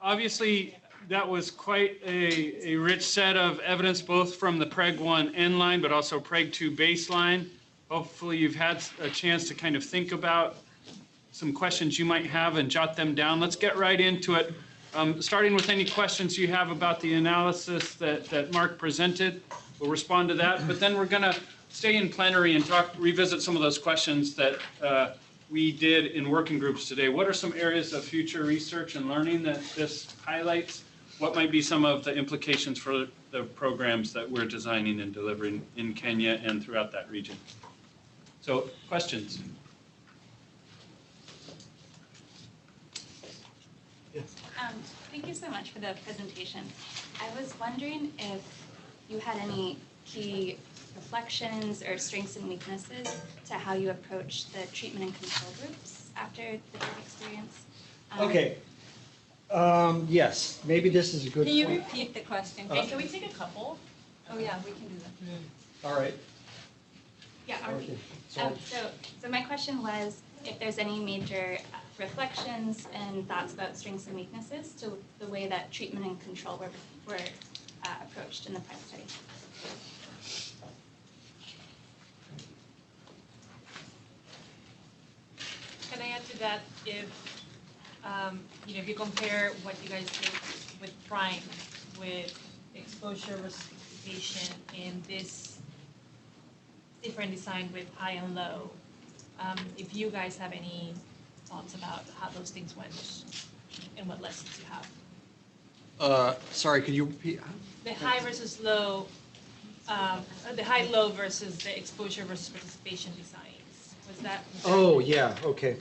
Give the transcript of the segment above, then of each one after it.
obviously, that was quite a rich set of evidence, both from the PREG 1 end line, but also PREG 2 baseline. Hopefully, you've had a chance to kind of think about some questions you might have and jot them down. Let's get right into it. Starting with any questions you have about the analysis that Mark presented. We'll respond to that, but then we're going to stay in plenary and revisit some of those questions that we did in working groups today. What are some areas of future research and learning that this highlights? What might be some of the implications for the programs that we're designing and delivering in Kenya and throughout that region? So, questions? Thank you so much for the presentation. I was wondering if you had any key reflections or strengths and weaknesses to how you approach the treatment and control groups after the drug experience. Okay. Yes, maybe this is a good Can you point. repeat the question? Okay, can we take a couple? Oh yeah, we can do that. All right. Yeah. Okay. So my question was if there's any major reflections and thoughts about strengths and weaknesses to the way that treatment and control were approached in the PREG study. Can I add to that? If you compare what you guys did with Prime, with exposure responsification, and this different design with high and low, if you guys have any thoughts about how those things went and what lessons you have. Sorry, could you repeat? The high versus low, the high-low versus the exposure versus participation designs. Was that? Oh, yeah, okay.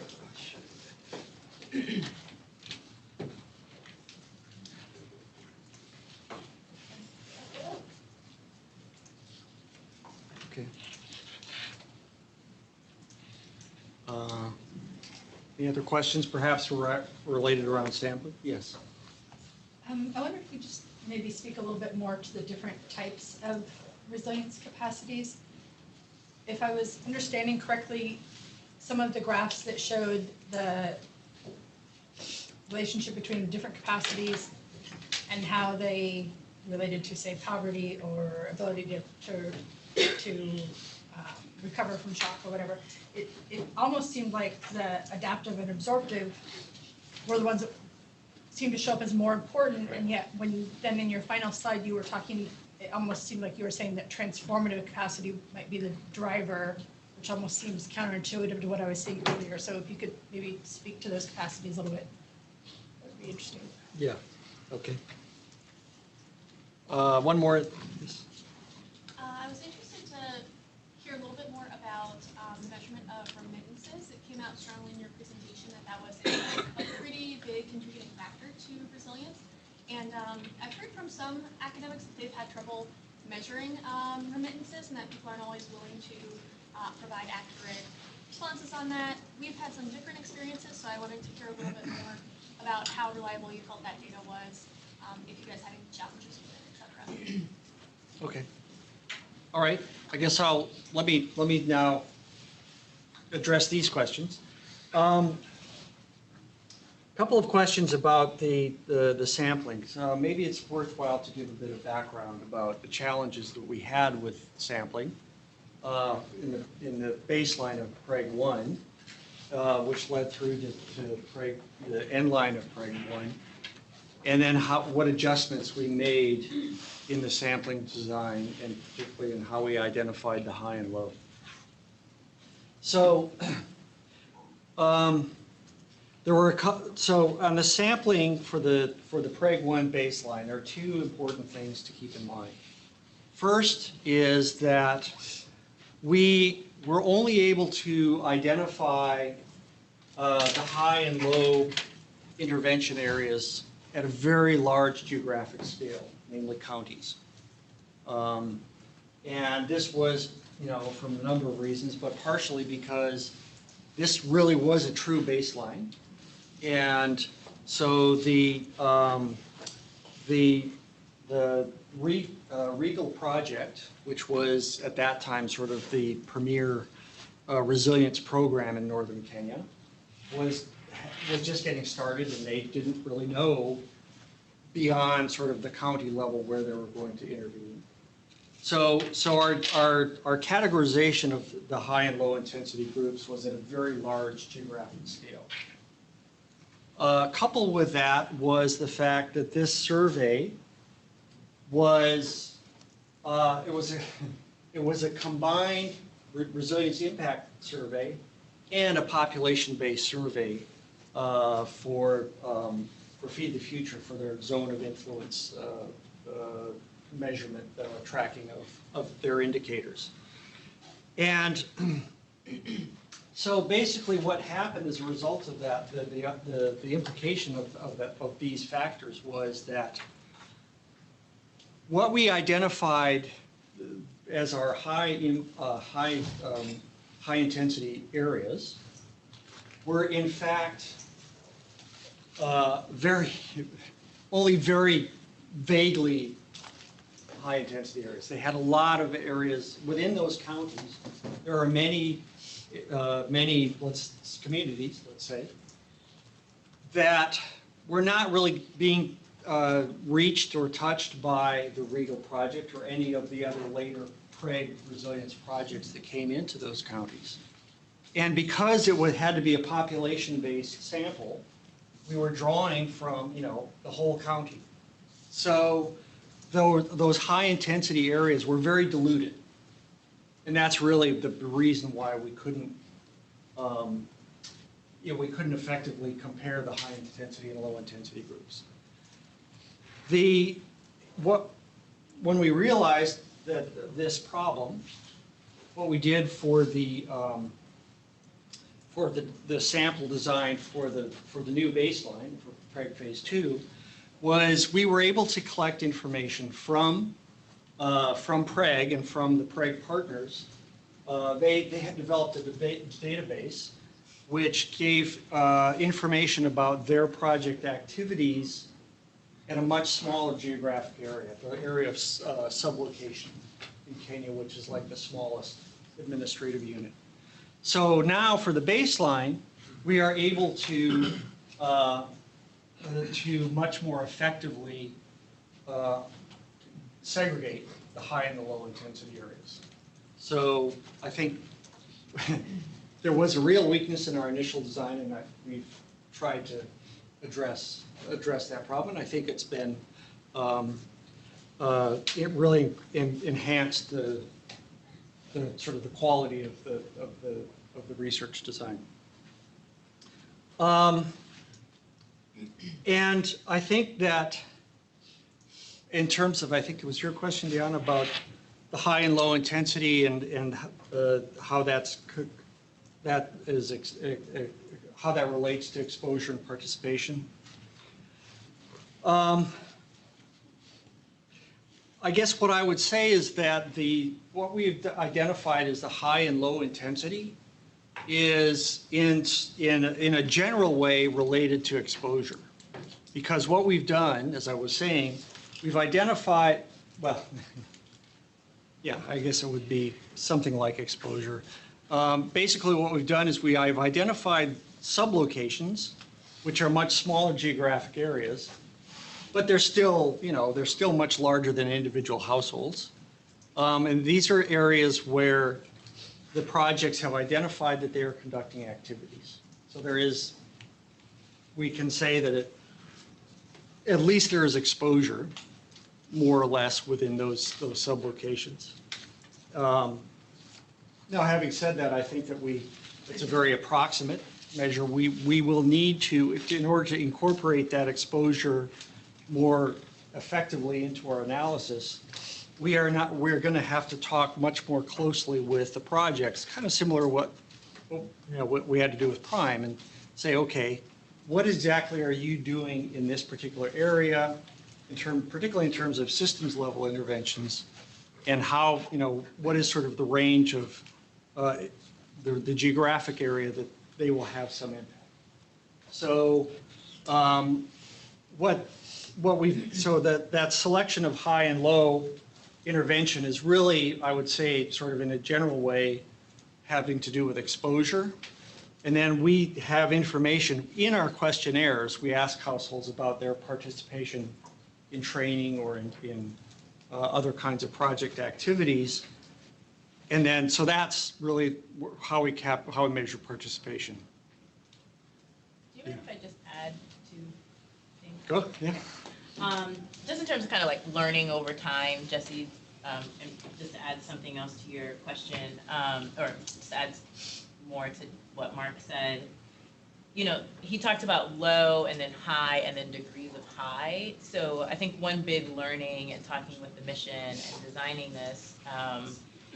Okay. Any other questions perhaps related around sampling? Yes. I wonder if you just maybe speak a little bit more to the different types of resilience capacities. If I was understanding correctly, some of the graphs that showed the relationship between different capacities and how they related to, say, poverty or ability to recover from shock or whatever, it almost seemed like the adaptive and absorptive were the ones that seemed to show up as more important, and yet when then in your final slide you were talking, it almost seemed like you were saying that transformative capacity might be the driver, which almost seems counterintuitive to what I was saying earlier. So if you could maybe speak to those capacities a little bit, that would be interesting. Yeah, okay. One more. I was interested to hear a little bit more about the measurement of remittances. It came out strongly in your presentation that that was a pretty big contributing factor to resilience. And I've heard from some academics that they've had trouble measuring remittances and that people aren't always willing to provide accurate responses on that. We've had some different experiences, so I wanted to hear a little bit more about how reliable you felt that data was, if you guys had any challenges with it, et cetera. Okay. All right. I guess let me now address these questions. Couple of questions about the sampling. So maybe it's worthwhile to give a bit of background about the challenges that we had with sampling in the baseline of PREG 1, which led through to the end line of PREG 1, and then what adjustments we made in the sampling design, and particularly in how we identified the high and low. So. So on the sampling for the PREG 1 baseline, there are two important things to keep in mind. First is that we were only able to identify the high and low intervention areas at a very large geographic scale, namely counties. And this was, from a number of reasons, but partially because this really was a true baseline. And so the Regal project, which was at that time sort of the premier resilience program in northern Kenya, was just getting started, and they didn't really know beyond sort of the county level where they were going to intervene. So our categorization of the high and low intensity groups was at a very large geographic scale. Coupled with that was the fact that this survey was, it was a combined resilience impact survey and a population-based survey for Feed the Future, for their zone of influence measurement, tracking of their indicators. And so basically what happened as a result of that, the implication of these factors was that what we identified as our high intensity areas were in fact only very vaguely high intensity areas. They had a lot of areas within those counties. There are many communities, let's say, that were not really being reached or touched by the Regal project or any of the other later PREG resilience projects that came into those counties. And because it had to be a population-based sample, we were drawing from, the whole county. So those high-intensity areas were very diluted. And that's really the reason why we couldn't, we couldn't effectively compare the high-intensity and low-intensity groups. When we realized that this problem, what we did for the sample design for the new baseline for PREG Phase 2 was we were able to collect information from PREG and from the PREG partners. They had developed a database which gave information about their project activities in a much smaller geographic area, the area of sublocation in Kenya, which is like the smallest administrative unit. So now for the baseline, we are able to much more effectively segregate the high and the low intensity areas. So I think there was a real weakness in our initial design, and we've tried to address that problem. And I think it's been it really enhanced the sort of the quality of the research design. And I think that in terms of, I think it was your question, Diana, about the high and low intensity and how how that relates to exposure and participation. I guess what I would say is that what we've identified as the high and low intensity is in a general way related to exposure. Because what we've done, as I was saying, we've identified, well, yeah, I guess it would be something like exposure. Basically what we've done is I've identified sublocations, which are much smaller geographic areas, but they're still much larger than individual households. And these are areas where the projects have identified that they are conducting activities. So we can say that at least there is exposure, more or less, within those sublocations. Now, having said that, I think that it's a very approximate measure. We will need to, in order to incorporate that exposure more effectively into our analysis, we're going to have to talk much more closely with the projects, kind of similar to what we had to do with Prime, and say, okay, what exactly are you doing in this particular area, particularly in terms of systems level interventions, and how, what is sort of the range of the geographic area that they will have some impact. So that selection of high and low intervention is really, I would say, sort of in a general way, having to do with exposure. And then we have information in our questionnaires. We ask households about their participation in training or in other kinds of project activities. And then, so that's really how we measure participation. Do you mind if I just add two things? Go, yeah. Just in terms of kind of like learning over time, Jesse, and just to add something else to your question, or just add more to what Mark said. You know, he talked about low and then high and then degrees of high. So I think one big learning and talking with the mission and designing this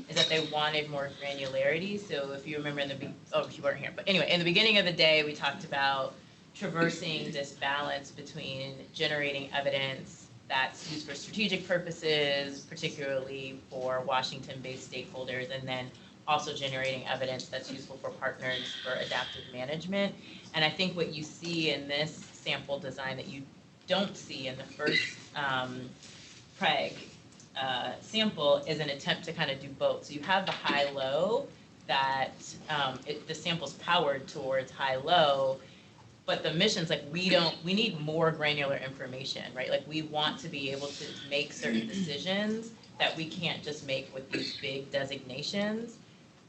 is that they wanted more granularity. So if you remember you weren't here, but anyway, in the beginning of the day, we talked about traversing this balance between generating evidence that's used for strategic purposes, particularly for Washington-based stakeholders, and then also generating evidence that's useful for partners for adaptive management. And I think what you see in this sample design that you don't see in the first PREG sample is an attempt to kind of do both. So you have the high-low that the sample's powered towards high-low, but the mission's like, we need more granular information, right? Like we want to be able to make certain decisions that we can't just make with these big designations.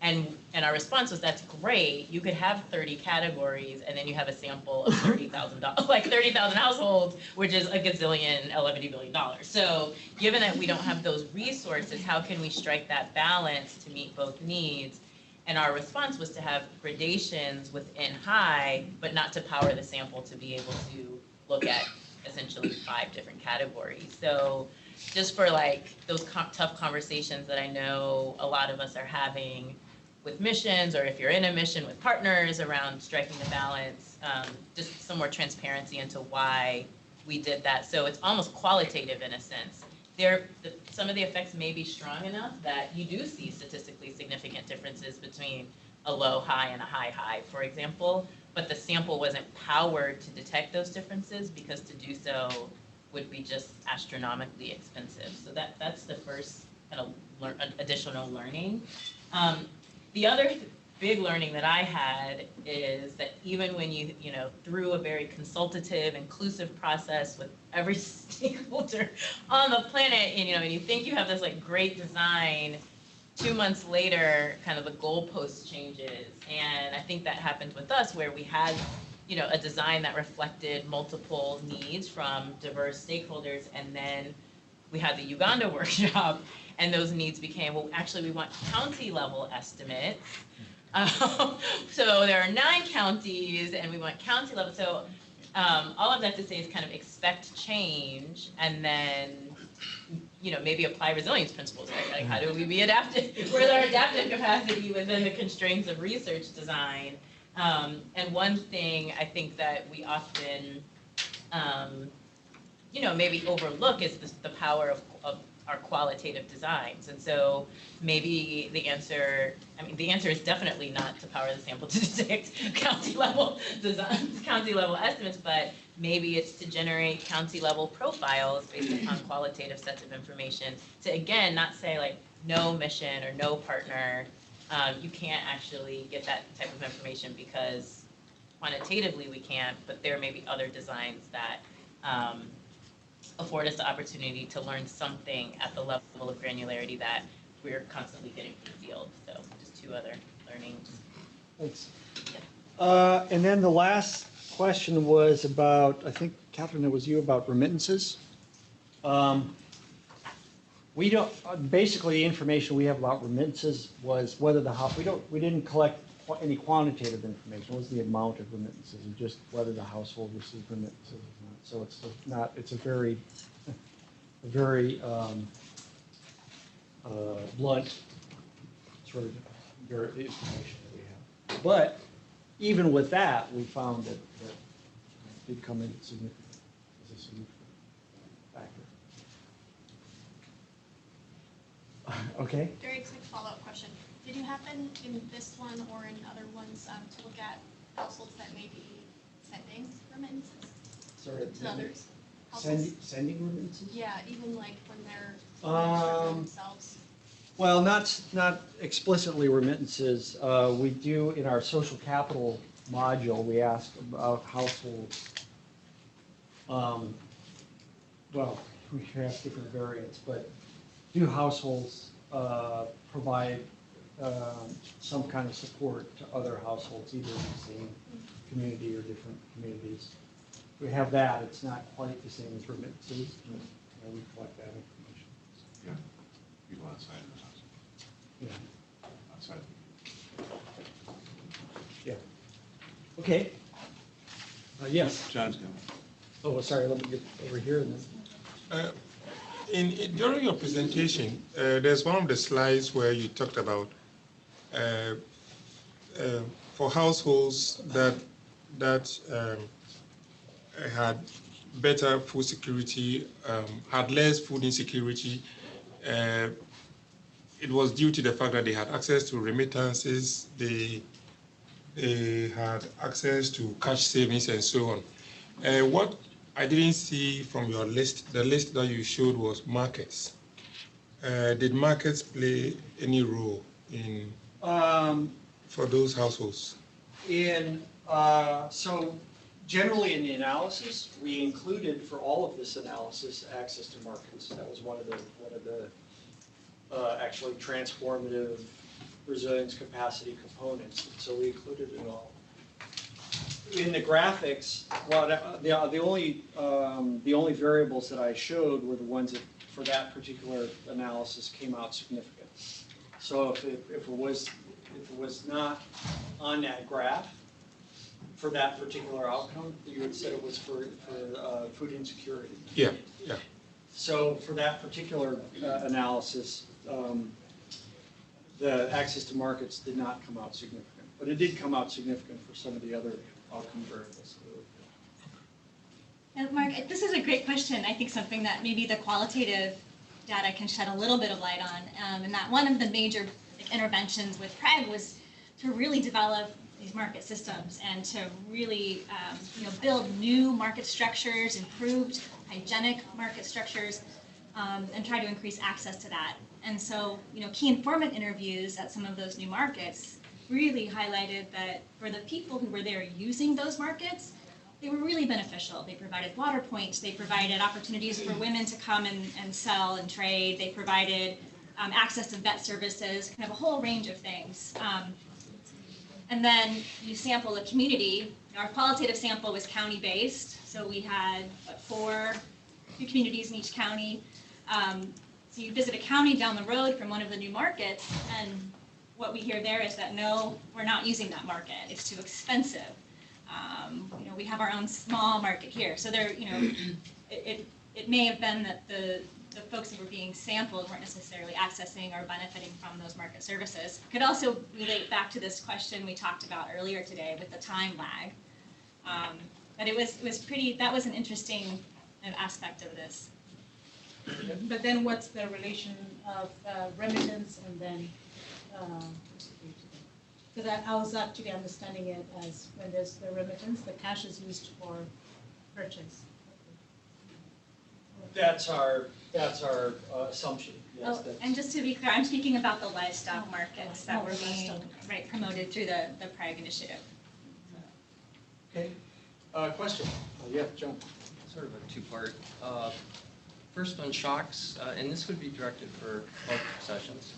And our response was, that's great. You could have 30 categories and then you have a sample of $30,000, like 30,000 households, which is a gazillion, $11 billion. So given that we don't have those resources, how can we strike that balance to meet both needs? And our response was to have gradations within high, but not to power the sample to be able to look at essentially 5 different categories. So just for like those tough conversations that I know a lot of us are having with missions, or if you're in a mission with partners around striking the balance, just some more transparency into why we did that. So it's almost qualitative in a sense. Some of the effects may be strong enough that you do see statistically significant differences between a low high and a high high, for example, but the sample wasn't powered to detect those differences because to do so would be just astronomically expensive. So that's the first kind of additional learning. The other big learning that I had is that even when you through a very consultative, inclusive process with every stakeholder on the planet, and you think you have this like great design, 2 months later, kind of the goalpost changes. And I think that happened with us where we had a design that reflected multiple needs from diverse stakeholders, and then we had the Uganda workshop, and those needs became, well, actually we want county level estimates. So there are 9 counties, and we want county level. So all of that to say is kind of expect change, and then maybe apply resilience principles, right? Like how do we be adaptive? Where's our adaptive capacity within the constraints of research design? And one thing I think that we often, maybe overlook is the power of our qualitative designs. And so maybe the answer is definitely not to power the sample to detect county level designs, county level estimates, but maybe it's to generate county level profiles based upon qualitative sets of information to, again, not say like no mission or no partner. You can't actually get that type of information because quantitatively we can't, but there may be other designs that afford us the opportunity to learn something at the level of granularity that we're constantly getting from the field. So just 2 other learnings. Thanks. Yeah. And then the last question was about, I think, Catherine, it was you, about remittances. We don't, basically the information we have about remittances was whether we didn't collect any quantitative information. What was the amount of remittances, and just whether the household received remittances or not. So it's a very blunt sort of information that we have. But even with that, we found that it did come in significant as a significant factor. Okay. Very quick follow-up question. Did you happen in this one or in other ones to look at households that may be sending remittances Sorry, to others? Households? sending remittances? Yeah, even like when they're themselves. Well, not explicitly remittances. We do in our social capital module. We ask about households. Well, we have different variants, but new households provide some kind of support to other households, either in the same community or different communities. We have that, it's not quite the same as remittances, but we collect that information. Yeah, people outside of the house, Yeah. outside. Yeah. Okay. Yes. John's going. Oh, sorry, let me get over here and then. During your presentation, there's one of the slides where you talked about for households that had better food security, had less food insecurity. It was due to the fact that they had access to remittances, they had access to cash savings and so on. What I didn't see from your list, the list that you showed was markets. Did markets play any role in for those households? So generally in the analysis, we included for all of this analysis access to markets. That was one of the actually transformative resilience capacity components. So we included it all. In the graphics, well, the only variables that I showed were the ones that, for that particular analysis, came out significant. So if it was not on that graph for that particular outcome, you had said it was for food insecurity. Yeah, yeah. So for that particular analysis, the access to markets did not come out significant, but it did come out significant for some of the other outcome variables. And Mark, this is a great question. I think something that maybe the qualitative data can shed a little bit of light on, and that one of the major interventions with PREG was to really develop these market systems and to really build new market structures, improved hygienic market structures, and try to increase access to that. And so, key informant interviews at some of those new markets really highlighted that for the people who were there using those markets, they were really beneficial. They provided water points, they provided opportunities for women to come and sell and trade, they provided access to vet services, kind of a whole range of things. And then you sample a community. Our qualitative sample was county-based, so we had two communities in each county. So you visit a county down the road from one of the new markets, and what we hear there is that no, we're not using that market. It's too expensive. We have our own small market here. So there, it may have been that the folks that were being sampled weren't necessarily accessing or benefiting from those market services. Could also relate back to this question we talked about earlier today with the time lag. But it was pretty. That was an interesting aspect of this. But then what's the relation of remittance and then, because I was actually understanding it as when there's the remittance, the cash is used for purchase. That's our assumption. Yes, Oh, and just to be clear, I'm speaking about the livestock markets that were being promoted through the PREG initiative. Okay. Question? Yeah, John. Sort of a two-part. First on shocks, and this would be directed for both sessions.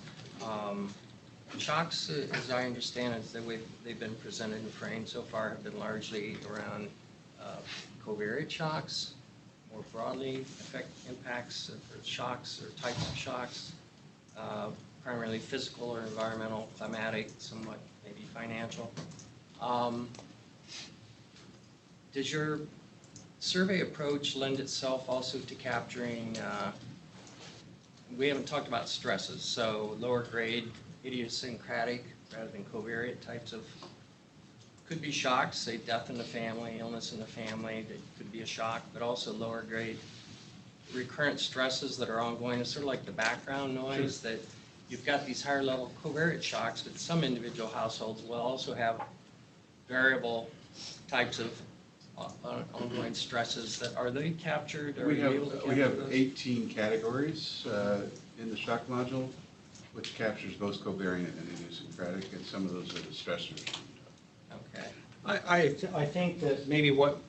Shocks, as I understand it, the way they've been presented and framed so far have been largely around covariate shocks, more broadly impacts for shocks or types of shocks, primarily physical or environmental, climatic, somewhat maybe financial. Does your survey approach lend itself also to capturing, we haven't talked about stresses, so lower grade, idiosyncratic rather than covariate types of, could be shocks, say death in the family, illness in the family, that could be a shock, but also lower grade recurrent stresses that are ongoing. It's sort of like the background noise that you've got these higher level covariate shocks, but some individual households will also have variable types of ongoing stresses that, are they captured? Are We you able to capture have those? 18 categories in the shock module, which captures both covariant and idiosyncratic, and some of those are the stressors. Okay. I think that maybe what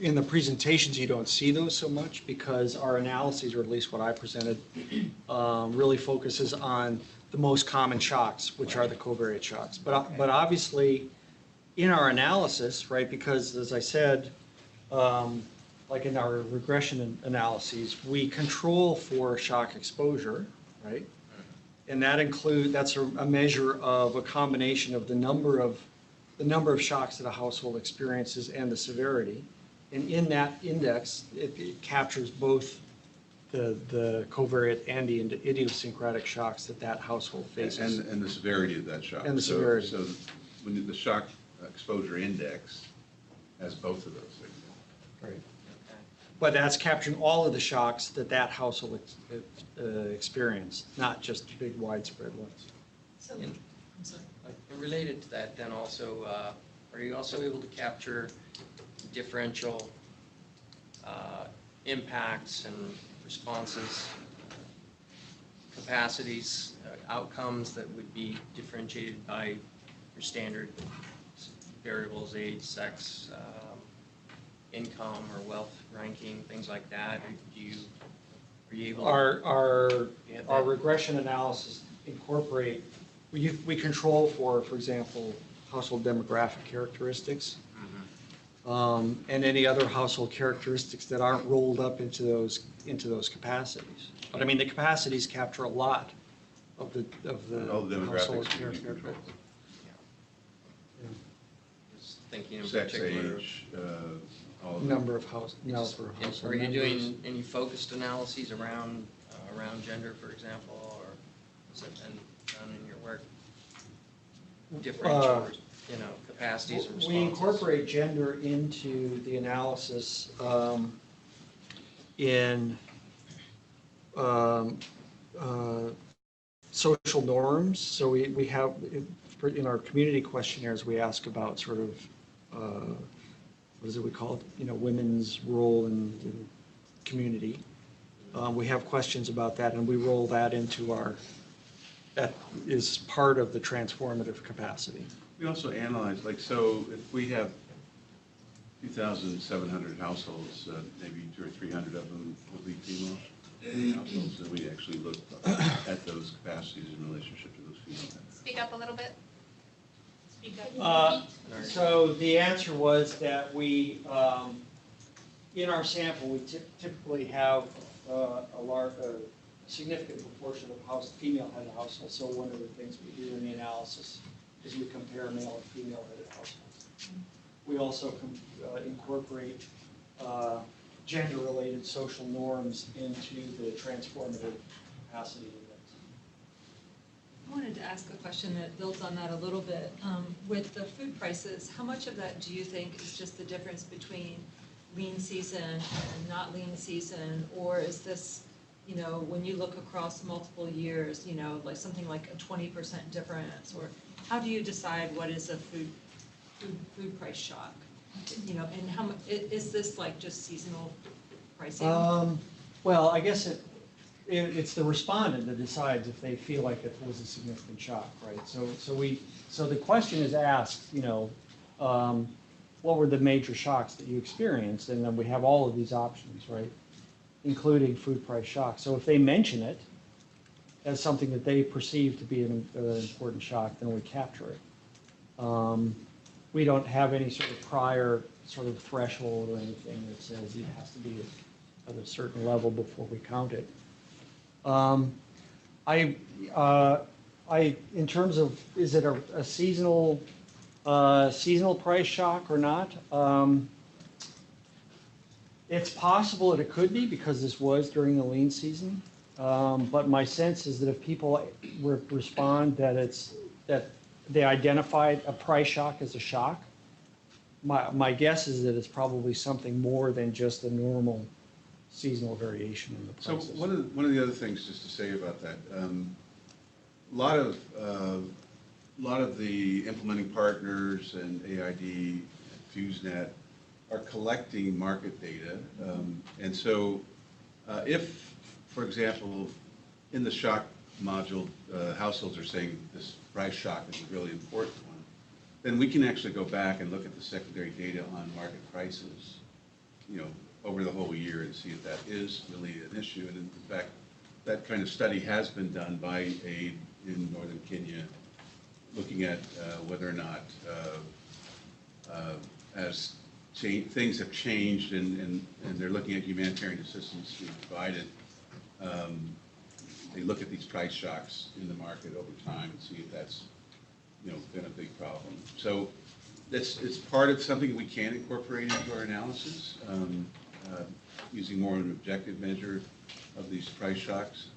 in the presentations, you don't see those so much because our analyses, or at least what I presented, really focuses on the most common shocks, which are the covariate shocks. But obviously, in our analysis, right, because as I said, like in our regression analyses, we control for shock exposure, right? And that's a measure of a combination of the number of shocks that a household experiences and the severity. And in that index, it captures both the covariate and the idiosyncratic shocks that household faces. And the severity of that shock. And the severity. So when the shock exposure index has both of those things. Right. But that's capturing all of the shocks that household experienced, not just big widespread ones. So, And- I'm sorry. Related to that, then also, are you also able to capture differential impacts and responses, capacities, outcomes that would be differentiated by your standard variables, age, sex, income or wealth ranking, things like that? Are you able to? Our regression analysis incorporate, we control for example, household demographic characteristics, and any other household characteristics that aren't rolled up into those capacities. But I mean, the capacities capture a lot of the All the household demographics you can control. characteristics. Just thinking in Sex, particular. age, all of Number of household Are you members. doing any focused analyses around gender, for example, or has that been done in your work? Differential, capacities and responses? We incorporate gender into the analysis in social norms. So we have, in our community questionnaires, we ask about sort of, what is it we call it? Women's role in community. We have questions about that, and we roll that into that is part of the transformative capacity. We also analyze, so if we have 2,700 households, maybe 200 or 300 of them will be female households, and we actually look at those capacities in relationship to those female. Speak up a little bit. Speak up. So the answer was that we, in our sample, we typically have a significant proportion of female-headed households. So one of the things we do in the analysis is we compare male and female-headed households. We also incorporate gender-related social norms into the transformative capacity index. I wanted to ask a question that builds on that a little bit. With the food prices, how much of that do you think is just the difference between lean season and not lean season? Or is this, when you look across multiple years, like something like a 20% difference? Or how do you decide what is a food price shock? And how much, is this like just seasonal pricing? Well, I guess it's the respondent that decides if they feel like it was a significant shock, right? So the question is asked, what were the major shocks that you experienced? And then we have all of these options, right? Including food price shock. So if they mention it as something that they perceive to be an important shock, then we capture it. We don't have any sort of prior sort of threshold or anything that says it has to be at a certain level before we count it. In terms of, is it a seasonal price shock or not? It's possible that it could be because this was during the lean season. But my sense is that if people respond that they identified a price shock as a shock, my guess is that it's probably something more than just a normal seasonal variation in the prices. So one of the other things just to say about that, a lot of the implementing partners and AID, FuseNet are collecting market data, and so if, for example, in the shock module, households are saying this price shock is a really important one, then we can actually go back and look at the secondary data on market prices over the whole year and see if that is really an issue. And in fact, that kind of study has been done by AID in northern Kenya, looking at whether or not as things have changed and they're looking at humanitarian assistance being provided, they look at these price shocks in the market over time and see if that's been a big problem. So it's part of something we can incorporate into our analysis, using more of an objective measure of these price shocks.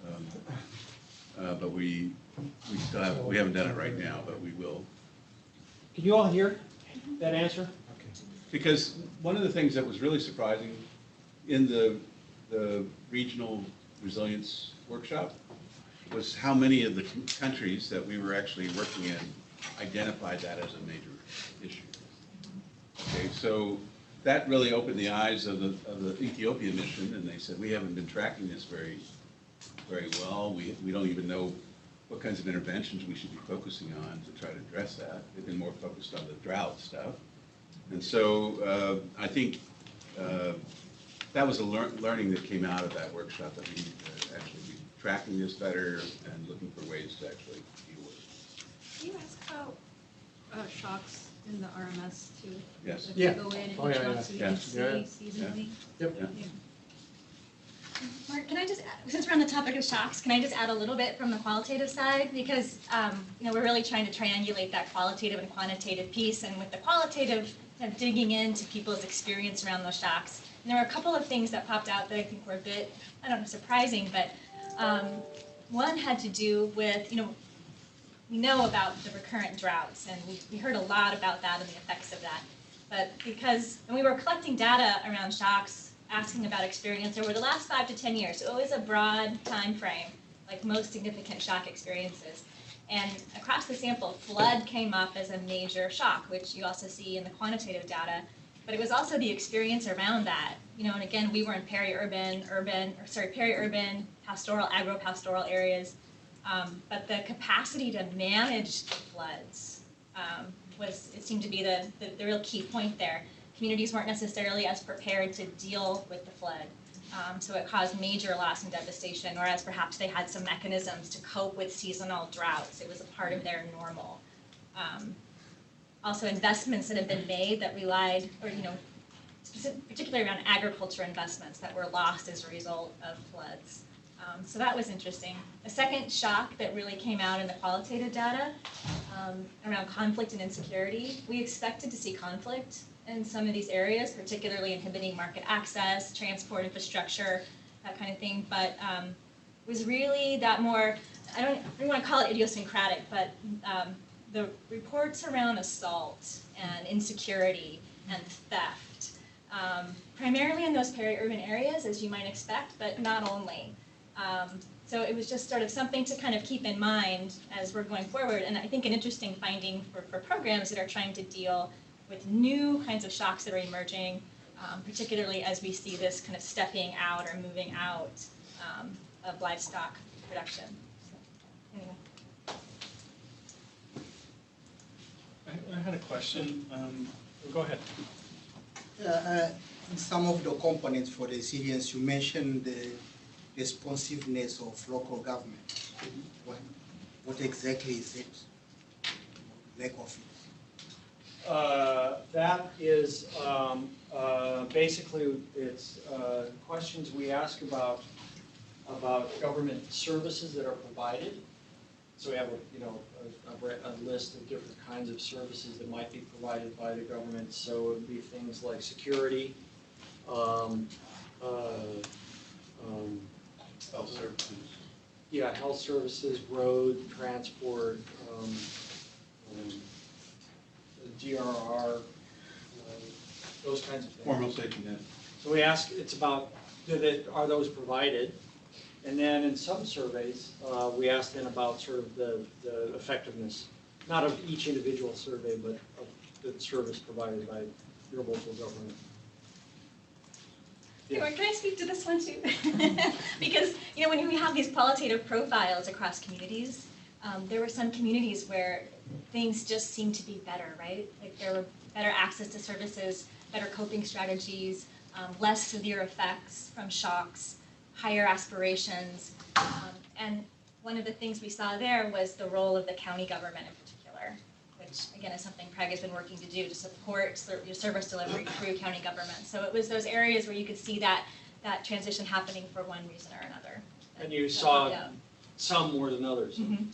But we haven't done it right now, but we will. Can you all hear that answer? Because one of the things that was really surprising in the regional resilience workshop was how many of the countries that we were actually working in identified that as a major issue. Okay, so that really opened the eyes of the Ethiopia mission, and they said, we haven't been tracking this very well. We don't even know what kinds of interventions we should be focusing on to try to address that. They've been more focused on the drought stuff. And so I think that was a learning that came out of that workshop, that we need to actually be tracking this better and looking for ways to actually deal with it. Can you ask about shocks in the RMS too? Yes. If Yeah. you go in and Oh, each yeah, month yeah. so you Yeah. can see Yeah. seasonally? Yep. Yeah. Mark, can I just, since we're on the topic of shocks, can I just add a little bit from the qualitative side? Because, we're really trying to triangulate that qualitative and quantitative piece, and with the qualitative, kind of digging into people's experience around those shocks. And there were a couple of things that popped out that I think were a bit, I don't know, surprising, but one had to do with, we know about the recurrent droughts, and we heard a lot about that and the effects of that. But because, when we were collecting data around shocks, asking about experience over the last 5 to 10 years, so it was a broad time frame, like most significant shock experiences. And across the sample, flood came up as a major shock, which you also see in the quantitative data. But it was also the experience around that. And again, we were in peri-urban, pastoral, agro-pastoral areas. But the capacity to manage floods it seemed to be the real key point there. Communities weren't necessarily as prepared to deal with the flood. So it caused major loss and devastation, whereas perhaps they had some mechanisms to cope with seasonal droughts. It was a part of their normal. Also, investments that have been made that relied, or particularly around agriculture investments that were lost as a result of floods. So that was interesting. A second shock that really came out in the qualitative data around conflict and insecurity. We expected to see conflict in some of these areas, particularly inhibiting market access, transport infrastructure, that kind of thing. But was really that more, I don't want to call it idiosyncratic, but the reports around assault and insecurity and theft, primarily in those peri-urban areas, as you might expect, but not only. So it was just sort of something to kind of keep in mind as we're going forward, and I think an interesting finding for programs that are trying to deal with new kinds of shocks that are emerging, particularly as we see this kind of stepping out or moving out of livestock production. So, anyway. I had a question. Go ahead. Some of the components for resilience, you mentioned the responsiveness of local government. What exactly is it? Lack of it? That is basically it's questions we ask about government services that are provided. So we have a list of different kinds of services that might be provided by the government. So it would be things like security, Health services. Yeah, health services, road, transport, DRR, those kinds of things. Formal safety net. So we ask, it's about, are those provided? And then in some surveys, we ask then about sort of the effectiveness, not of each individual survey, but of the service provided by your local government. Yeah. Can I speak to this one too? Because when we have these qualitative profiles across communities, there were some communities where things just seemed to be better, right? Like there were better access to services, better coping strategies, less severe effects from shocks, higher aspirations. And one of the things we saw there was the role of the county government in particular, which again is something PREG has been working to do to support service delivery through county government. So it was those areas where you could see that transition happening for one reason or another. And you that saw popped out. some more than others. Mhm.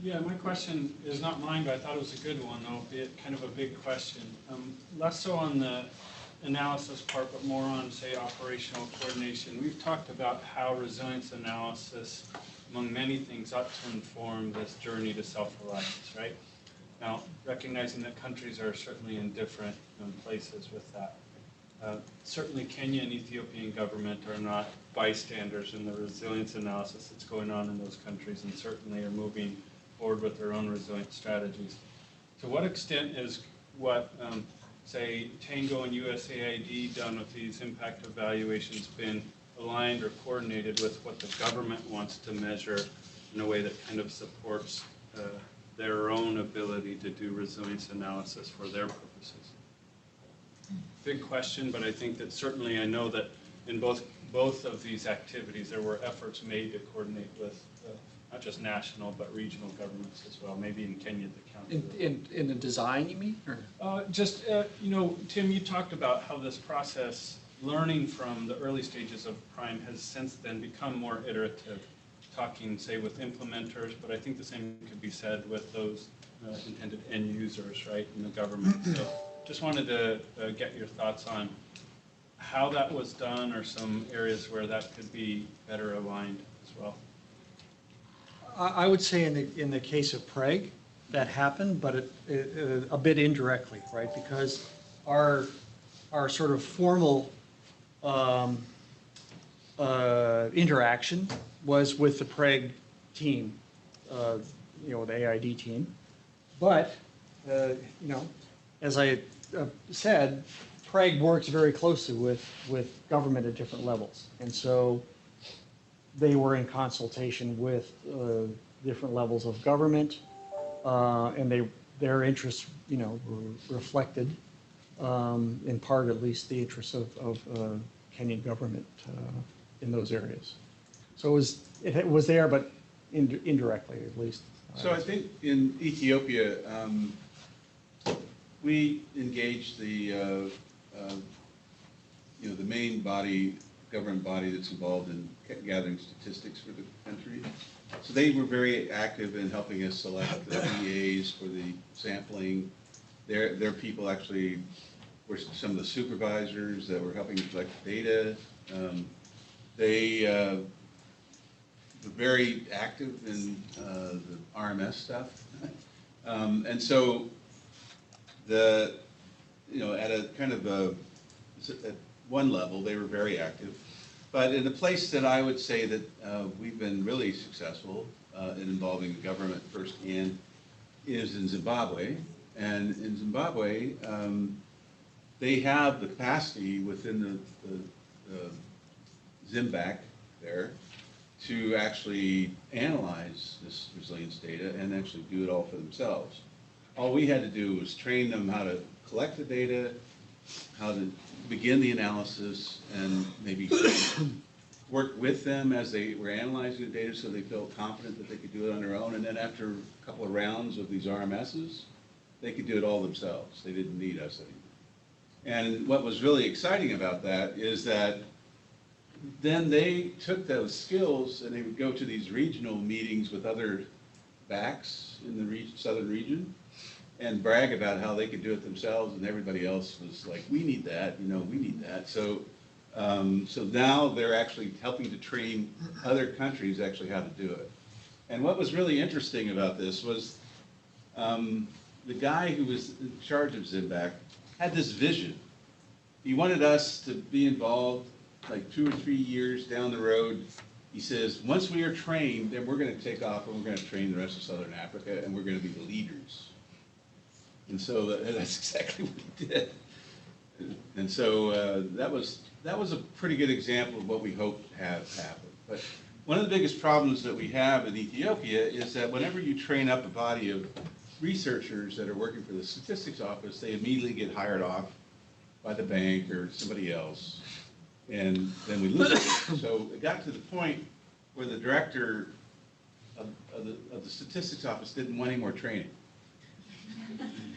Yeah, my question is not mine, but I thought it was a good one, albeit kind of a big question. Less so on the analysis part, but more on, say, operational coordination. We've talked about how resilience analysis, among many things, ought to inform this journey to self-reliance, right? Now, recognizing that countries are certainly in different places with that. Certainly Kenya and Ethiopian government are not bystanders in the resilience analysis that's going on in those countries, and certainly are moving forward with their own resilient strategies. To what extent is what, say, Tango and USAID done with these impact evaluations been aligned or coordinated with what the government wants to measure in a way that kind of supports their own ability to do resilience analysis for their purposes? Big question, but I think that certainly I know that in both of these activities, there were efforts made to coordinate with not just national, but regional governments as well, maybe in Kenya, the county. In the design, you mean? Or? Tim, you talked about how this process, learning from the early stages of Prime, has since then become more iterative, talking, say, with implementers, but I think the same could be said with those intended end users, right, in the government. So just wanted to get your thoughts on how that was done, or some areas where that could be better aligned as well. I would say in the case of PREG, that happened, but a bit indirectly, right? Because our sort of formal interaction was with the PREG team, the AID team. But, as I said, PREG works very closely with government at different levels. And so they were in consultation with different levels of government, and their interests, were reflected, in part at least, the interests of Kenyan government in those areas. So it was there, but indirectly at least. So I think in Ethiopia, we engaged the main government body that's involved in gathering statistics for the country. So they were very active in helping us select the EAs for the sampling. Their people actually were some of the supervisors that were helping collect data. They were very active in the RMS stuff. And so at a kind of at one level, they were very active. But in a place that I would say that we've been really successful in involving the government firsthand is in Zimbabwe. And in Zimbabwe, they have the capacity within the ZimBack there to actually analyze this resilience data and actually do it all for themselves. All we had to do was train them how to collect the data, how to begin the analysis, and maybe work with them as they were analyzing the data so they felt confident that they could do it on their own. And then after a couple of rounds of these RMSs, they could do it all themselves. They didn't need us anymore. And what was really exciting about that is that then they took those skills and they would go to these regional meetings with other BACs in the southern region and brag about how they could do it themselves, and everybody else was like, we need that, we need that. So now they're actually helping to train other countries actually how to do it. And what was really interesting about this was the guy who was in charge of ZimBack had this vision. He wanted us to be involved like 2 or 3 years down the road. He says, once we are trained, then we're going to take off and we're going to train the rest of Southern Africa, and we're going to be the leaders. And so that's exactly what he did. And so that was a pretty good example of what we hope to have happen. But one of the biggest problems that we have in Ethiopia is that whenever you train up a body of researchers that are working for the statistics office, they immediately get hired off by the bank or somebody else, and then we lose it. So it got to the point where the director of the statistics office didn't want any more training.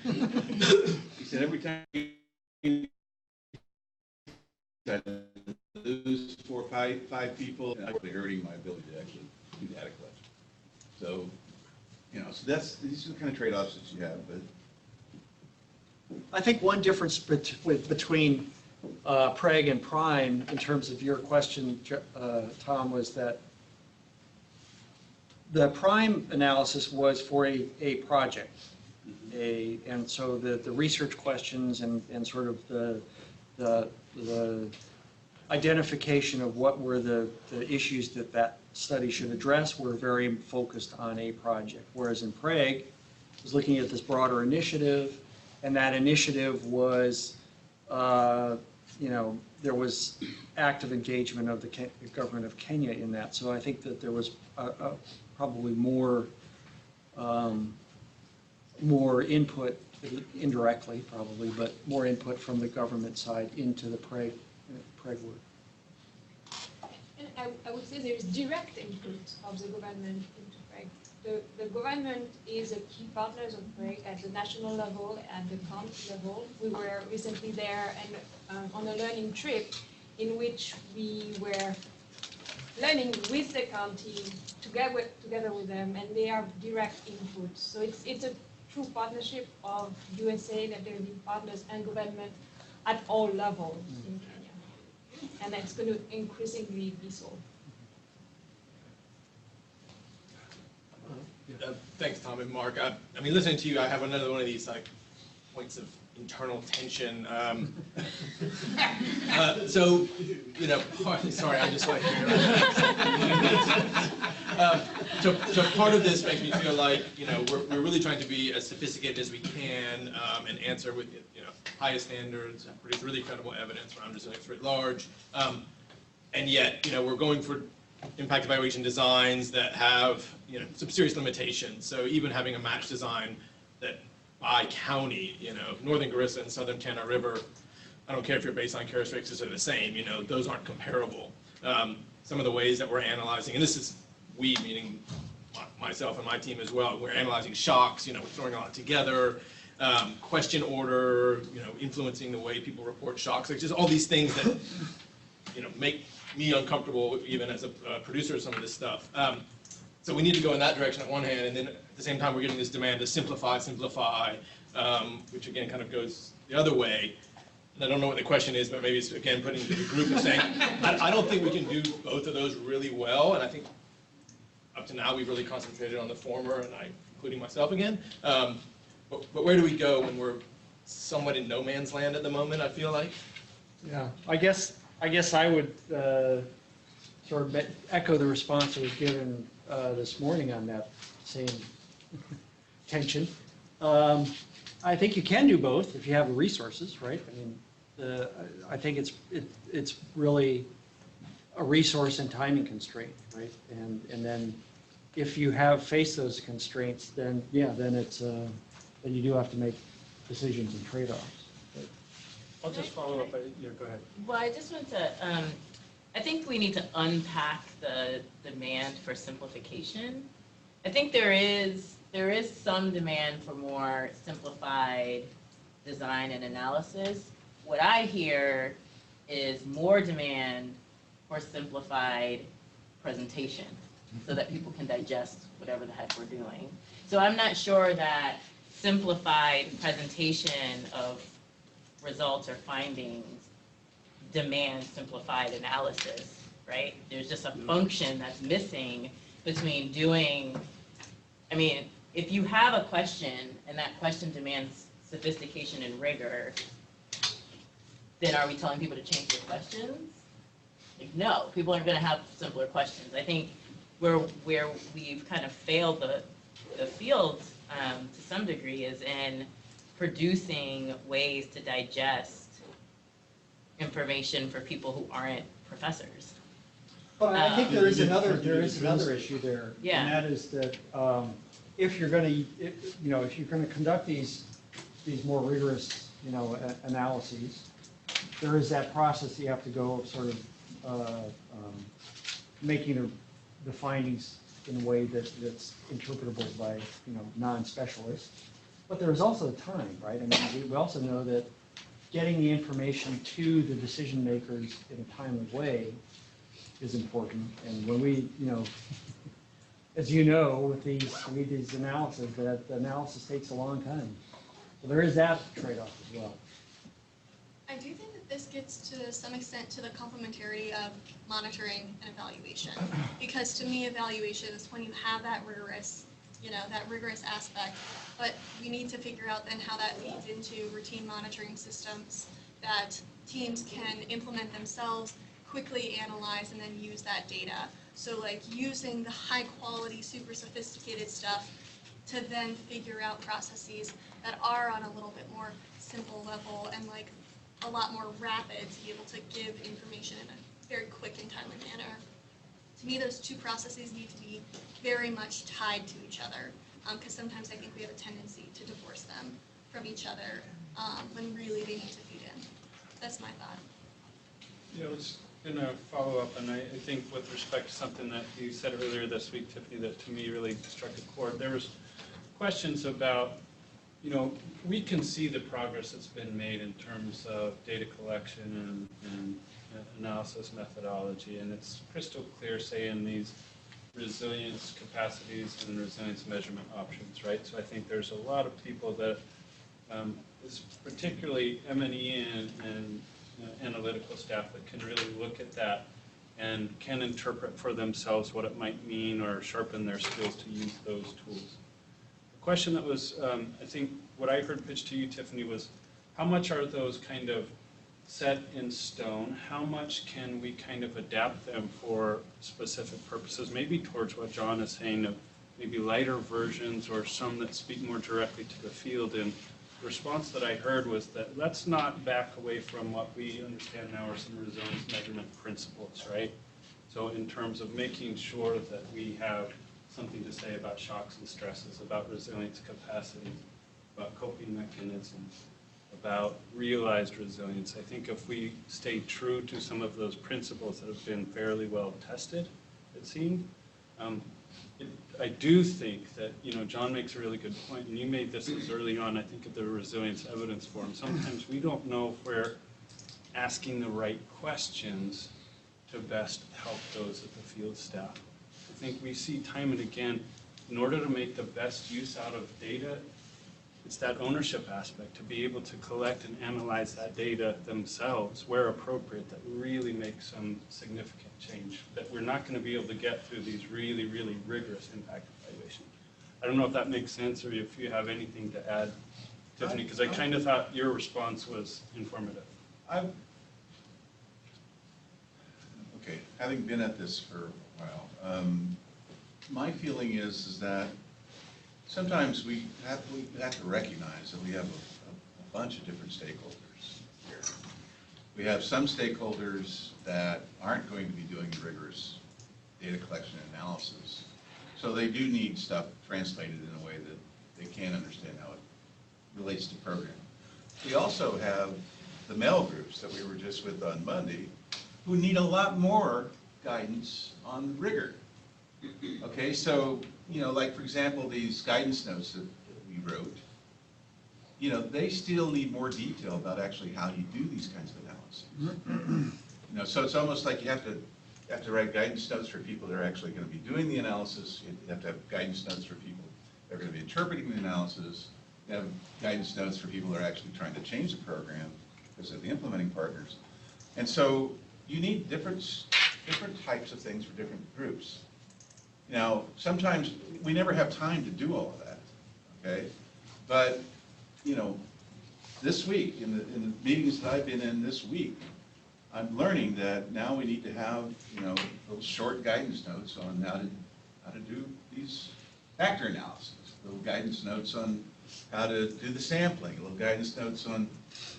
He said every time I lose 4 or 5 people, I'm actually hurting my ability to actually do data collection. So, you know, so these are the kind of trade-offs that you have, but. I think one difference between PREG and Prime, in terms of your question, Tom, was that the Prime analysis was for a project. And so the research questions and sort of the identification of what were the issues that study should address were very focused on a project. Whereas in PREG, it was looking at this broader initiative, and that initiative was, you know, there was active engagement of the government of Kenya in that. So I think that there was probably more input, indirectly probably, but more input from the government side into the PREG work. And I would say there is direct input of the government into PREG. The government is a key partner of PREG at the national level, at the county level. We were recently there and on a learning trip in which we were learning with the county together with them, and they are direct input. So it's a true partnership of USA, developing partners, and government at all levels in Kenya. And that's going to increasingly be so. Thanks, Tom and Mark. I mean, listening to you, I have another one of these like points of internal tension. So, you know, sorry, I'm just like. So part of this makes me feel like, you know, we're really trying to be as sophisticated as we can and answer with, you know, highest standards and produce really credible evidence around resilience writ large. And yet, you know, we're going for impact evaluation designs that have, you know, some serious limitations. So even having a match design that by county, you know, Northern Garissa and Southern Tana River, I don't care if your baseline characteristics are the same, you know, those aren't comparable. Some of the ways that we're analyzing, and this is we, meaning myself and my team as well, we're analyzing shocks, you know, we're throwing a lot together, question order, you know, influencing the way people report shocks, like just all these things that, you know, make me uncomfortable even as a producer of some of this stuff. So we need to go in that direction at one hand, and then at the same time we're getting this demand to simplify, which again kind of goes the other way. And I don't know what the question is, but maybe it's again putting into the group of saying, I don't think we can do both of those really well, and I think up to now we've really concentrated on the former, and including myself again. But where do we go when we're somewhat in no man's land at the moment, I feel like? Yeah, I guess I would sort of echo the response that was given this morning on that same tension. I think you can do both if you have the resources, right? I mean, I think it's really a resource and timing constraint, right? And then if you have faced those constraints, then yeah, then it's then you do have to make decisions and trade-offs. I'll just follow up. Yeah, go ahead. Well, I just want to, I think we need to unpack the demand for simplification. I think there is some demand for more simplified design and analysis. What I hear is more demand for simplified presentation so that people can digest whatever the heck we're doing. So I'm not sure that simplified presentation of results or findings demand simplified analysis, right? There's just a function that's missing between doing, I mean, if you have a question and that question demands sophistication and rigor, then are we telling people to change their questions? Like, no, people aren't going to have simpler questions. I think where we've kind of failed the field to some degree is in producing ways to digest information for people who aren't professors. But I think there is another issue there. Yeah. And that is that if you're gonna, if you're gonna conduct these more rigorous, analyses, there is that process you have to go of sort of making the findings in a way that's interpretable by, non-specialists. But there is also time, right? I mean, we also know that getting the information to the decision makers in a timely way is important. And when we, as you know, with these analyses, that the analysis takes a long time. So there is that trade-off as well. I do think that this gets to some extent to the complementarity of monitoring and evaluation. Because to me, evaluation is when you have that rigorous aspect, but we need to figure out then how that feeds into routine monitoring systems that teams can implement themselves, quickly analyze, and then use that data. So like using the high quality, super sophisticated stuff to then figure out processes that are on a little bit more simple level and like a lot more rapid to be able to give information in a very quick and timely manner. To me, those two processes need to be very much tied to each other, because sometimes I think we have a tendency to divorce them from each other when really they need to feed in. That's my thought. Yeah, I was going to follow up, and I think with respect to something that you said earlier this week, Tiffany, that to me really struck a chord. There was questions about, we can see the progress that's been made in terms of data collection and analysis methodology, and it's crystal clear, say, in these resilience capacities and resilience measurement options, right? So I think there's a lot of people that, particularly M&E and analytical staff, that can really look at that and can interpret for themselves what it might mean or sharpen their skills to use those tools. The question that was, I think, what I heard pitched to you, Tiffany, was how much are those kind of set in stone? How much can we kind of adapt them for specific purposes, maybe towards what John is saying of maybe lighter versions or some that speak more directly to the field? And the response that I heard was that let's not back away from what we understand now are some resilience measurement principles, right? So in terms of making sure that we have something to say about shocks and stresses, about resilience capacities, about coping mechanisms, about realized resilience. I think if we stay true to some of those principles that have been fairly well tested, it seemed, I do think that, John makes a really good point, and you made this as early on, I think, at the Resilience Evidence Forum. Sometimes we don't know if we're asking the right questions to best help those at the field staff. I think we see time and again, in order to make the best use out of data, it's that ownership aspect, to be able to collect and analyze that data themselves where appropriate, that really makes some significant change that we're not going to be able to get through these really, really rigorous impact evaluations. I don't know if that makes sense or if you have anything to add, Tiffany, because I kind of thought your response was informative. Okay, having been at this for a while, my feeling is that sometimes we have to recognize that we have a bunch of different stakeholders here. We have some stakeholders that aren't going to be doing rigorous data collection and analysis, so they do need stuff translated in a way that they can understand how it relates to program. We also have the male groups that we were just with on Monday, who need a lot more guidance on rigor. Okay, so, like for example, these guidance notes that we wrote, they still need more detail about actually how you do these kinds of analyses. So it's almost like you have to write guidance notes for people that are actually going to be doing the analysis. You have to have guidance notes for people that are going to be interpreting the analysis. You have guidance notes for people that are actually trying to change the program because of the implementing partners. And so you need different types of things for different groups. Now, sometimes we never have time to do all of that, okay? But, this week, in the meetings that I've been in this week, I'm learning that now we need to have, little short guidance notes on how to do these factor analysis, little guidance notes on how to do the sampling, little guidance notes on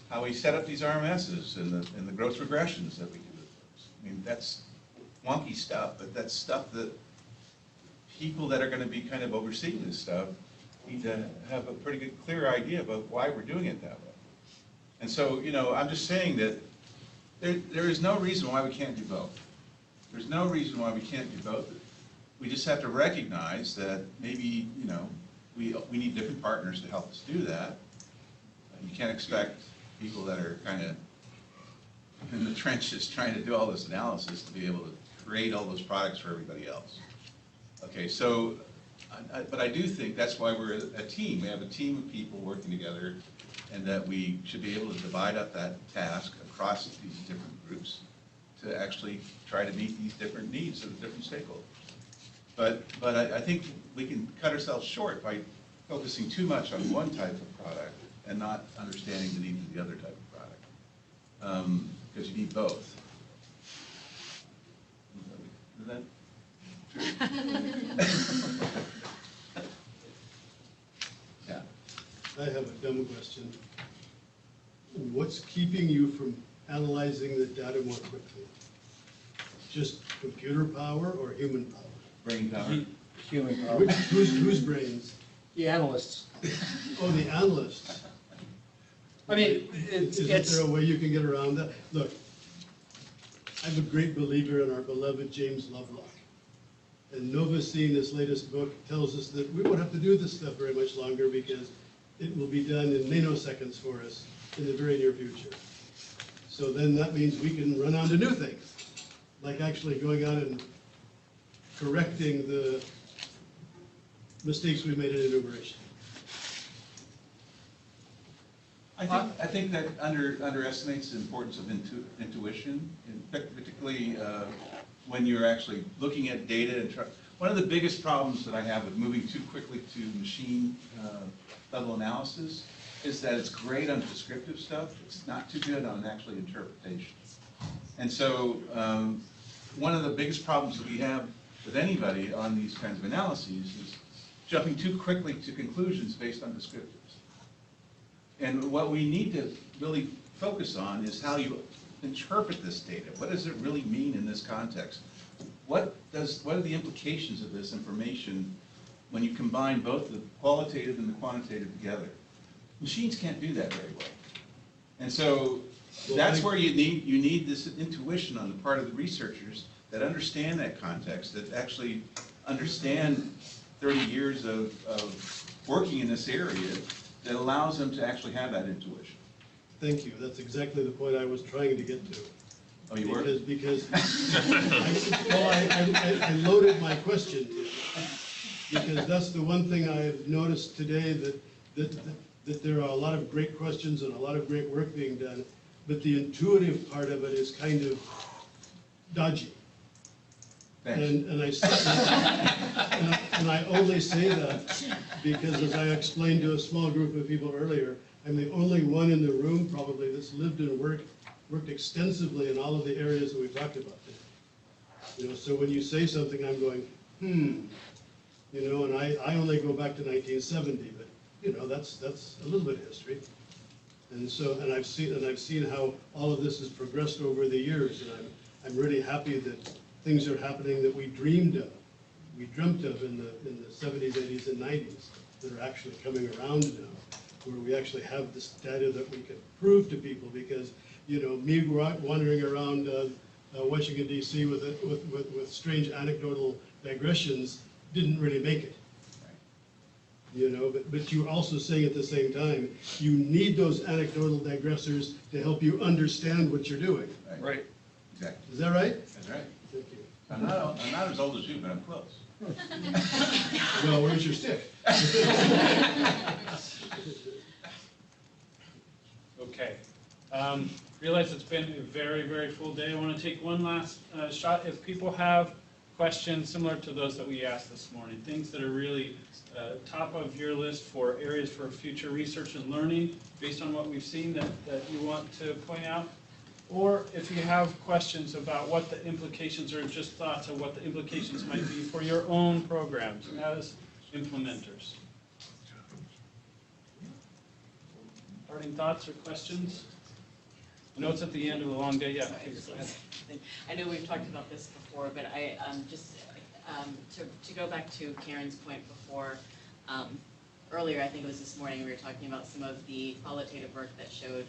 how we set up these RMSs and the growth regressions that we do with those. I mean, that's wonky stuff, but that's stuff that people that are gonna be kind of overseeing this stuff need to have a pretty good, clear idea about why we're doing it that way. And so, you know, I'm just saying that there is no reason why we can't do both. There's no reason why we can't do both. We just have to recognize that maybe, you know, we need different partners to help us do that. You can't expect people that are kind of in the trenches trying to do all this analysis to be able to create all those products for everybody else. Okay, so, but I do think that's why we're a team. We have a team of people working together, and that we should be able to divide up that task across these different groups to actually try to meet these different needs of the different stakeholders. But I think we can cut ourselves short by focusing too much on one type of product and not understanding the needs of the other type of product. Because you need both. Is that true? Yeah. I have a dumb question. What's keeping you from analyzing the data more quickly? Just computer power or human power? Brain power. Human power. Whose brains? The analysts. Oh, the analysts. I mean, Isn't there a way you can get around that? Look, I'm a great believer in our beloved James Lovelock. And Novacine, his latest book, tells us that we won't have to do this stuff very much longer because it will be done in nanoseconds for us in the very near future. So then that means we can run on to new things, like actually going out and correcting the mistakes we made in enumeration. I think that underestimates the importance of intuition, particularly when you're actually looking at data. And one of the biggest problems that I have with moving too quickly to machine level analysis is that it's great on descriptive stuff. It's not too good on actually interpretation. And so one of the biggest problems that we have with anybody on these kinds of analyses is jumping too quickly to conclusions based on descriptives. And what we need to really focus on is how you interpret this data. What does it really mean in this context? What are the implications of this information when you combine both the qualitative and the quantitative together? Machines can't do that very well. And so that's where you need this intuition on the part of the researchers that understand that context, that actually understand 30 years of working in this area that allows them to actually have that intuition. Thank you. That's exactly the point I was trying to get to. Oh, you were? Because I loaded my question to you. Because that's the one thing I've noticed today, that there are a lot of great questions and a lot of great work being done, but the intuitive part of it is kind of dodgy. And I only say that because, as I explained to a small group of people earlier, I'm the only one in the room probably that's lived and worked extensively in all of the areas that we've talked about today. You know, so when you say something, I'm going, you know, and I only go back to 1970, but you know, that's a little bit of history. And so, and I've seen how all of this has progressed over the years, and I'm really happy that things are happening that we dreamt of in the 70s, 80s, and 90s that are actually coming around now, where we actually have this data that we can prove to people. Because, you know, me wandering around Washington, D.C. with strange anecdotal digressions didn't really make it. You know, but you're also saying at the same time, you need those anecdotal digressors to help you understand what you're doing. Right. Exactly. Is that right? That's right. Thank you. I'm not as old as you, but I'm close. Well, where's your stick? Okay. Realize it's been a very, very full day. I want to take one last shot. If people have questions similar to those that we asked this morning, things that are really top of your list for areas for future research and learning based on what we've seen that you want to point out, or if you have questions about what the implications or just thoughts of what the implications might be for your own programs as implementers. Parting thoughts or questions? I know it's at the end of a long day. Yeah, please go ahead. I know we've talked about this before, but To go back to Karen's point before, earlier, I think it was this morning, we were talking about some of the qualitative work that showed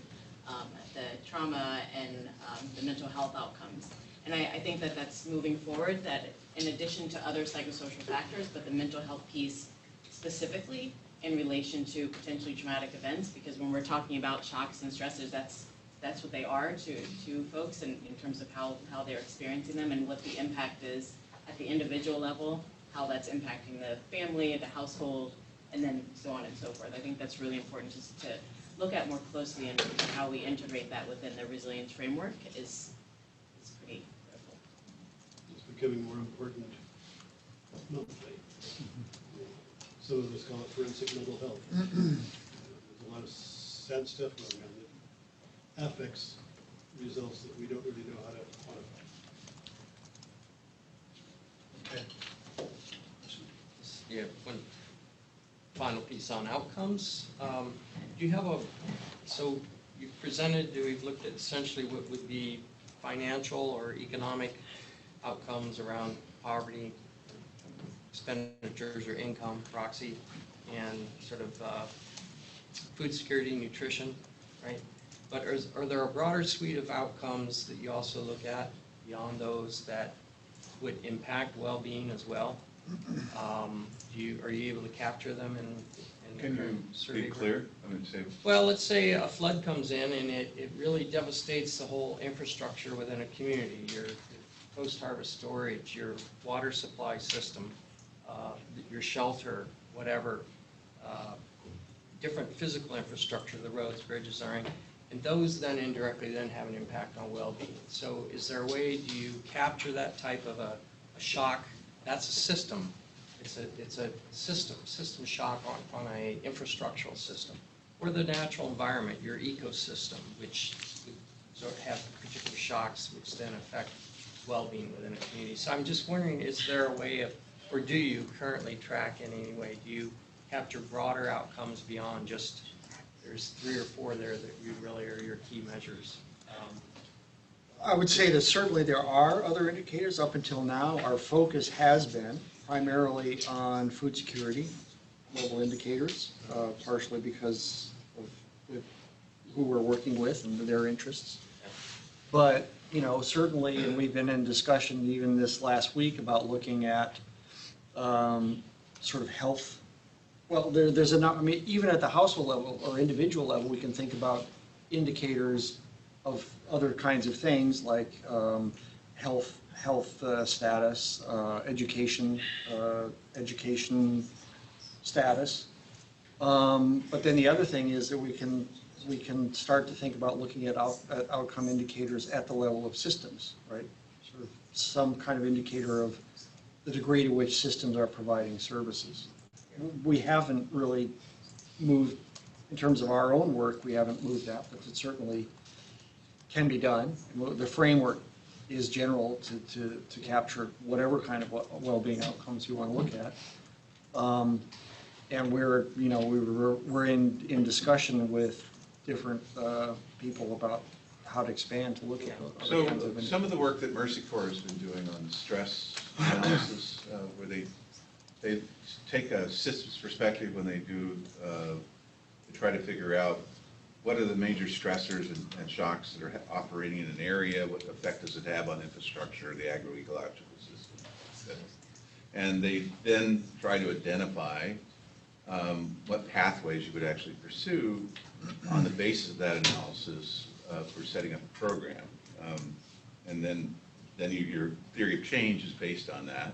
the trauma and the mental health outcomes. And I think that that's moving forward, that in addition to other psychosocial factors, but the mental health piece specifically in relation to potentially traumatic events, because when we're talking about shocks and stressors, that's what they are to folks in terms of how they're experiencing them and what the impact is at the individual level, how that's impacting the family, the household, and then so on and so forth. I think that's really important just to look at more closely and how we integrate that within the resilience framework is pretty critical. It's becoming more important monthly. Some of us call it forensic mental health. There's a lot of sad stuff going on that affects results that we don't really know how to quantify. Okay. Yeah, one final piece on outcomes. Do you have so you presented, we've looked at essentially what would be financial or economic outcomes around poverty, expenditures or income, proxy, and sort of food security, nutrition, right? But are there a broader suite of outcomes that you also look at beyond those that would impact well-being as well? Are you able to capture them in Can you survey be work? clear? I mean, say. Well, let's say a flood comes in and it really devastates the whole infrastructure within a community, your post-harvest storage, your water supply system, your shelter, whatever, different physical infrastructure, the roads, bridges, everything. And those then indirectly then have an impact on well-being. So is there a way, do you capture that type of a shock? That's a system. It's a system shock on a infrastructural system. Or the natural environment, your ecosystem, which would sort of have particular shocks which then affect well-being within a community. So I'm just wondering, is there a way of, or do you currently track in any way? Do you capture broader outcomes beyond just, there's 3 or 4 there that you really are your key measures? I would say that certainly there are other indicators. Up until now, our focus has been primarily on food security, global indicators, partially because of who we're working with and their interests. But, you know, certainly, and we've been in discussion even this last week about looking at sort of health. Well, there's enough, I mean, even at the household level or individual level, we can think about indicators of other kinds of things like health status, education status. But then the other thing is that we can start to think about looking at outcome indicators at the level of systems, right? Sort of some kind of indicator of the degree to which systems are providing services. We haven't really moved, in terms of our own work, we haven't moved that, but it certainly can be done. The framework is general to capture whatever kind of well-being outcomes you want to look at. And we're in discussion with different people about how to expand to look at other So kinds of some of the work that Mercy Corps has been doing on stress analysis, where they take a systems perspective when they do, they try to figure out what are the major stressors and shocks that are operating in an area, what effect does it have on infrastructure, the agroecological system. And they then try to identify what pathways you would actually pursue on the basis of that analysis for setting up a program. And then your theory of change is based on that.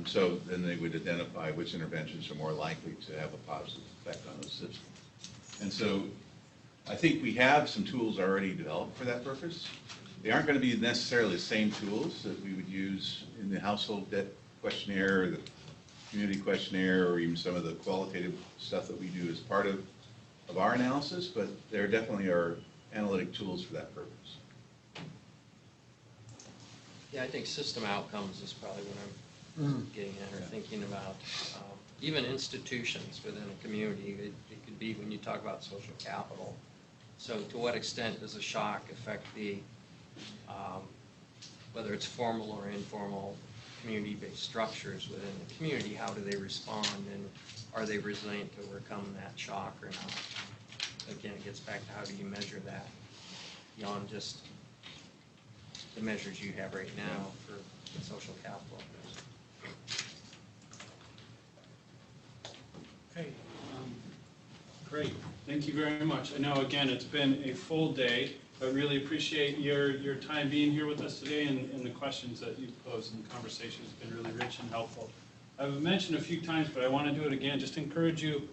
So then they would identify which interventions are more likely to have a positive effect on the system. And so I think we have some tools already developed for that purpose. They aren't going to be necessarily the same tools that we would use in the household debt questionnaire or the community questionnaire or even some of the qualitative stuff that we do as part of our analysis, but there definitely are analytic tools for that purpose. Yeah, I think system outcomes is probably what I'm getting at or thinking about. Even institutions within a community, it could be when you talk about social capital. So to what extent does a shock affect the, whether it's formal or informal community-based structures within the community, how do they respond, and are they resilient to overcome that shock or not? Again, it gets back to how do you measure that beyond just the measures you have right now for the social capital. Okay, great. Thank you very much. I know, again, it's been a full day, but really appreciate your time being here with us today and the questions that you've posed, and the conversation has been really rich and helpful. I've mentioned a few times, but I want to do it again, just encourage you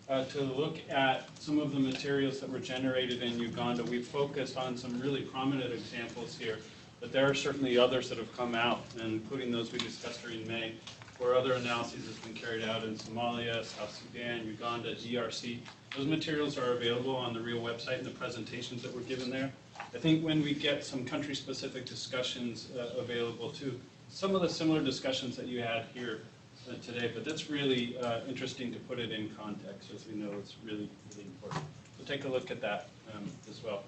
to look at some of the materials that were generated in Uganda. We've focused on some really prominent examples here, but there are certainly others that have come out, including those we discussed during May, where other analyses have been carried out in Somalia, South Sudan, Uganda, DRC. Those materials are available on the REAL website and the presentations that were given there. I think when we get some country-specific discussions available too, some of the similar discussions that you had here today, but that's really interesting to put it in context, as we know it's really, really important. So take a look at that as well.